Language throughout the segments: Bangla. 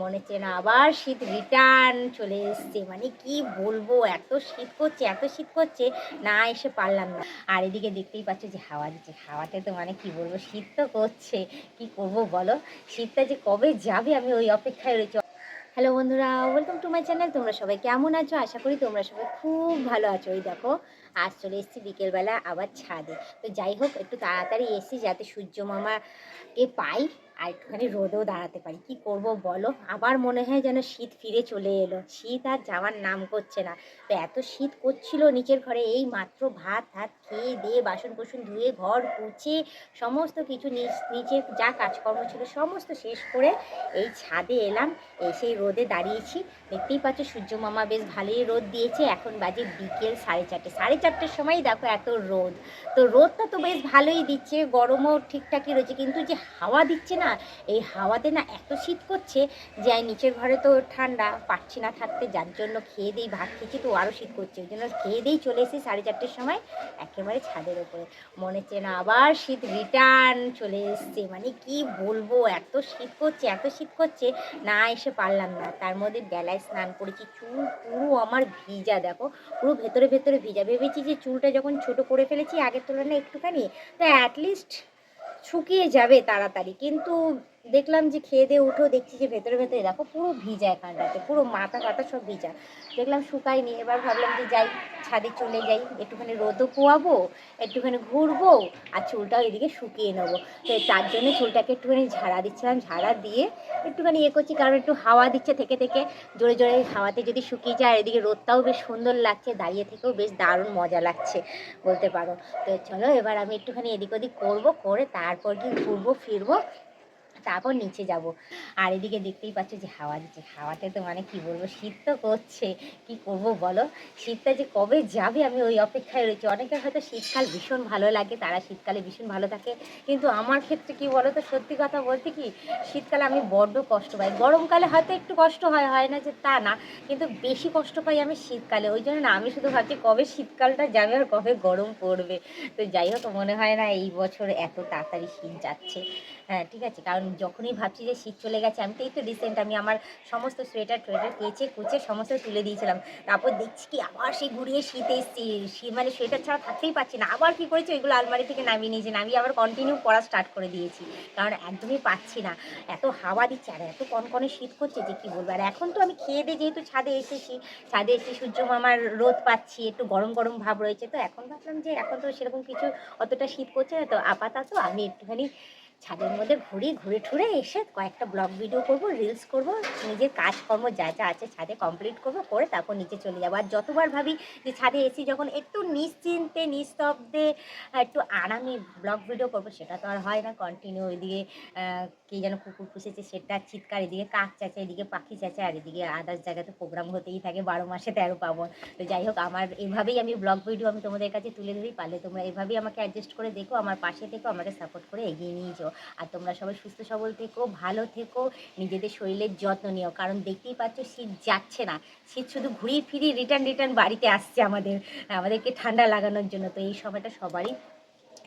মনে হচ্ছে না আবার শীত রিটার্ন চলে এসছে। মানে কি বলবো, এত শীত করছে, এত শীত করছে, না এসে পারলাম না। আর এদিকে দেখতেই পাচ্ছ যে হাওয়া দিচ্ছে, হাওয়াতে তো মানে কি বলবো, শীত তো করছে, কি করব বলো। শীতটা যে কবে যাবে আমি ওই অপেক্ষায় রয়েছি। হ্যালো বন্ধুরা, ওয়েলকাম টু মাই চ্যানেল। তোমরা সবাই কেমন আছো? আশা করি তোমরা সবাই খুব ভালো আছো। এই দেখো, আজ চলে এসেছি বিকেলবেলা আবার ছাদে। তো যাই হোক, একটু তাড়াতাড়ি এসেছি যাতে সূর্য মামাকে পাই আর একটুখানি রোদেও দাঁড়াতে পারি। কি করব বলো, আবার মনে হয় যেন শীত ফিরে চলে এলো। শীত আর যাওয়ার নাম করছে না। তো এত শীত করছিল নিচের ঘরে, এই মাত্র ভাত ভাত খেয়ে দিয়ে বাসন কোসন ধুয়ে ঘর মুছে সমস্ত কিছু নিচের যা কাজকর্ম ছিল সমস্ত শেষ করে এই ছাদে এলাম। সেই রোদে দাঁড়িয়েছি। দেখতেই পাচ্ছ সূর্য মামা বেশ ভালোই রোদ দিয়েছে। এখন বাজে বিকেল 4:30। 4:30-র সময় দেখো এত রোদ। তো রোদটা তো বেশ ভালোই দিচ্ছে, গরমও ঠিকঠাকই রয়েছে, কিন্তু যে হাওয়া দিচ্ছে না, এই হাওয়াতে না এত শীত করছে যে নিচের ঘরে তো ঠান্ডা, পারছি না থাকতে। যার জন্য খেয়ে দিই, ভাত খেয়েছি তো আরও শীত করছে, ওই জন্য খেয়ে দিয়েই চলে এসেছি 4:30-র সময় একেবারে ছাদের ওপরে। মনে হচ্ছে না আবার শীত রিটার্ন চলে এসছে। মানে কি বলবো, এত শীত করছে, এত শীত করছে, না এসে পারলাম না। তার মধ্যে বেলায় স্নান করেছি, চুল পুরো আমার ভিজা, দেখো পুরো ভেতরে ভেতরে ভিজা। ভেবেছি যে চুলটা যখন ছোট করে ফেলেছি আগের তুলনায় একটুখানি, তো অ্যাটলিস্ট শুকিয়ে যাবে তাড়াতাড়ি, কিন্তু দেখলাম যে খেয়ে দিয়ে উঠেও দেখছি যে ভেতরে ভেতরে দেখো পুরো ভিজা, এখানটাতে পুরো মাথা ফাতা সব ভিজা। দেখলাম শুকায়নি। এবার ভাবলাম যে যাই, ছাদে চলে যাই, একটুখানি রোদও পোয়াবো, একটুখানি ঘুরবো, আর চুলটাও এদিকে শুকিয়ে নেবো। তো তার জন্য চুলটাকে একটুখানি ঝাড়া দিচ্ছিলাম, ঝাড়া দিয়ে একটুখানি করছি, কারণ একটু হাওয়া দিচ্ছে থেকে থেকে, জোরে জোরে হাওয়াতে যদি শুকিয়ে যায়। আর এদিকে রোদটাও বেশ সুন্দর লাগছে, দাঁড়িয়ে থেকেও বেশ দারুণ মজা লাগছে বলতে পারো। তো চলো এবার আমি একটুখানি এদিক ওদিক করবো, করে তারপর কি ঘুরবো ফিরবো, তারপর নিচে যাব। আর এদিকে দেখতেই পাচ্ছ যে হাওয়া দিচ্ছে, হাওয়াতে তো মানে কি বলবো, শীত তো করছে, কি করব বলো। শীতটা যে কবে যাবে আমি ওই অপেক্ষায় রয়েছি। অনেকের হয়তো শীতকাল ভীষণ ভালো লাগে, তারা শীতকালে ভীষণ ভালো থাকে, কিন্তু আমার ক্ষেত্রে কি বলো তো, সত্যি কথা বলতে কি, শীতকালে আমি বড্ড কষ্ট পাই। গরমকালে হয়তো একটু কষ্ট হয়, হয় না যে তা না, কিন্তু বেশি কষ্ট পাই আমি শীতকালে। ওই জন্য না আমি শুধু ভাবছি কবে শীতকালটা যাবে আর কবে গরম পড়বে। তো যাই হোক, মনে হয় না এই বছর এত তাড়াতাড়ি শীত যাচ্ছে। হ্যাঁ ঠিক আছে, কারণ যখনই ভাবছি যে শীত চলে গেছে, আমি তো এই তো রিসেন্ট আমি আমার সমস্ত সোয়েটার টোয়েটার কেচে কুচে সমস্ত তুলে দিয়েছিলাম। তারপর দেখছি কি আবার সেই ঘুরিয়ে শীত এসছি, শীত মানে সোয়েটার ছাড়া থাকতেই পারছি না। আবার কি করেছি, ওইগুলো আলমারি থেকে নামিয়ে নিয়েছি, নামিয়ে আবার কন্টিনিউ পড়া স্টার্ট করে দিয়েছি, কারণ একদমই পাচ্ছি না। এত হাওয়া দিচ্ছে আর এত কনকনে শীত করছে যে কি বলবো। আর এখন তো আমি খেয়ে দিয়ে যেহেতু ছাদে এসেছি, ছাদে এসে সূর্য মামার রোদ পাচ্ছি, একটু গরম গরম ভাব রয়েছে, তো এখন ভাবলাম যে এখন তো সেরকম কিছু অতটা শীত করছে না, তো আপাতত আমি একটুখানি ছাদের মধ্যে ঘুরি, ঘুরে ঠুরে এসে কয়েকটা ব্লগ ভিডিও করব, রিলস করব, নিজের কাজকর্ম যা যা আছে ছাদে কমপ্লিট করব, করে তারপর নিচে চলে যাবো। আর যতবার ভাবি যে ছাদে এসি যখন একটু নিশ্চিন্তে নিস্তব্ধে একটু আরামে ব্লগ ভিডিও করব, সেটা তো আর হয় না। কন্টিনিউ ওইদিকে কে যেন কুকুর পুষেছে সেটা চিৎকার, এদিকে কাক চেঁচা, এদিকে পাখি চেঁচা, আর এদিকে আদার্স জায়গাতে প্রোগ্রাম হতেই থাকে 12 মাসে 13 পার্বণ। তো যাই হোক, আমার এভাবেই আমি ব্লগ ভিডিও আমি তোমাদের কাছে তুলে ধরি, পারলে তোমরা এভাবেই আমাকে অ্যাডজাস্ট করে দেখো, আমার পাশে থেকো, আমাকে সাপোর্ট করে এগিয়ে নিয়ে যাও। আর তোমরা সবাই সুস্থ সবল থেকো, ভালো থেকো, নিজেদের শরীরের যত্ন নিও, কারণ দেখতেই পাচ্ছ শীত যাচ্ছে না। শীত শুধু ঘুরিয়ে ফিরিয়ে রিটার্ন রিটার্ন বাড়িতে আসছে আমাদেরকে ঠান্ডা লাগানোর জন্য। তো এই সময়টা সবারই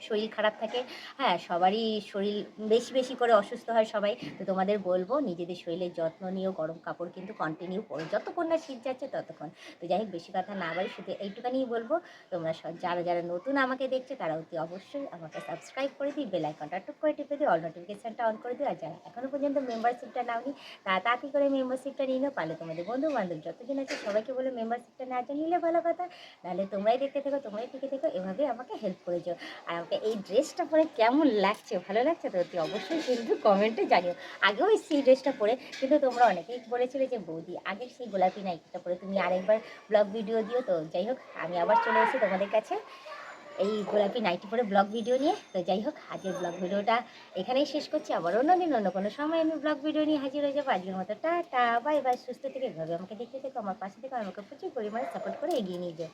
শরীর খারাপ থাকে, হ্যাঁ সবারই শরীর বেশি বেশি করে অসুস্থ হয় সবাই। তো তোমাদের বলবো নিজেদের শরীরের যত্ন নিও, গরম কাপড় কিন্তু কন্টিনিউ পরো যতক্ষণ না শীত যাচ্ছে ততক্ষণ। তো যাই হোক, বেশি কথা না বাড়ি, শুধু এইটুখানিই বলবো, তোমরা যারা যারা নতুন আমাকে দেখছো তারা অতি অবশ্যই আমাকে সাবস্ক্রাইব করে দিই, বেল আইকনটা টুক করে টিপে দিই, অল নোটিফিকেশানটা অন করে দিই। আর যারা এখনও পর্যন্ত মেম্বারশিপটা নাওনি তারা তাড়াতাড়ি করে মেম্বারশিপটা নিয়ে নাও, পারলে তোমাদের বন্ধু বান্ধব যতজন আছে সবাইকে বলে মেম্বারশিপটা না জানিলে ভালো কথা, নাহলে তোমরাই দেখতে থেকো, তোমরাই টিকে থেকো, এভাবে আমাকে হেল্প করে যাও। আর আমাকে এই ড্রেসটা পরে কেমন লাগছে, ভালো লাগছে তো অতি অবশ্যই কিন্তু কমেন্টে জানিও। আগেও এই ড্রেসটা পরে কিন্তু তোমরা অনেকেই বলেছিলে যে বৌদি আগের সেই গোলাপি নাইটিটা পরে তুমি আরেকবার ব্লগ ভিডিও দিও। তো যাই হোক, আমি আবার চলে এসেছি তোমাদের কাছে এই গোলাপি নাইটি পরে ব্লগ ভিডিও নিয়ে। তো যাই হোক, আজকের ব্লগ ভিডিওটা এখানেই শেষ করছি। আবার অন্যদিন অন্য কোনো সময় আমি ব্লগ ভিডিও নিয়ে হাজির হয়ে যাবো। আজকের মতো টাটা, বাই বাই, সুস্থ থেকে এভাবে আমাকে দেখতে থেকো, আমার পাশে থেকে আমাকে প্রচুর পরিমাণে সাপোর্ট করে এগিয়ে নিয়ে যাও।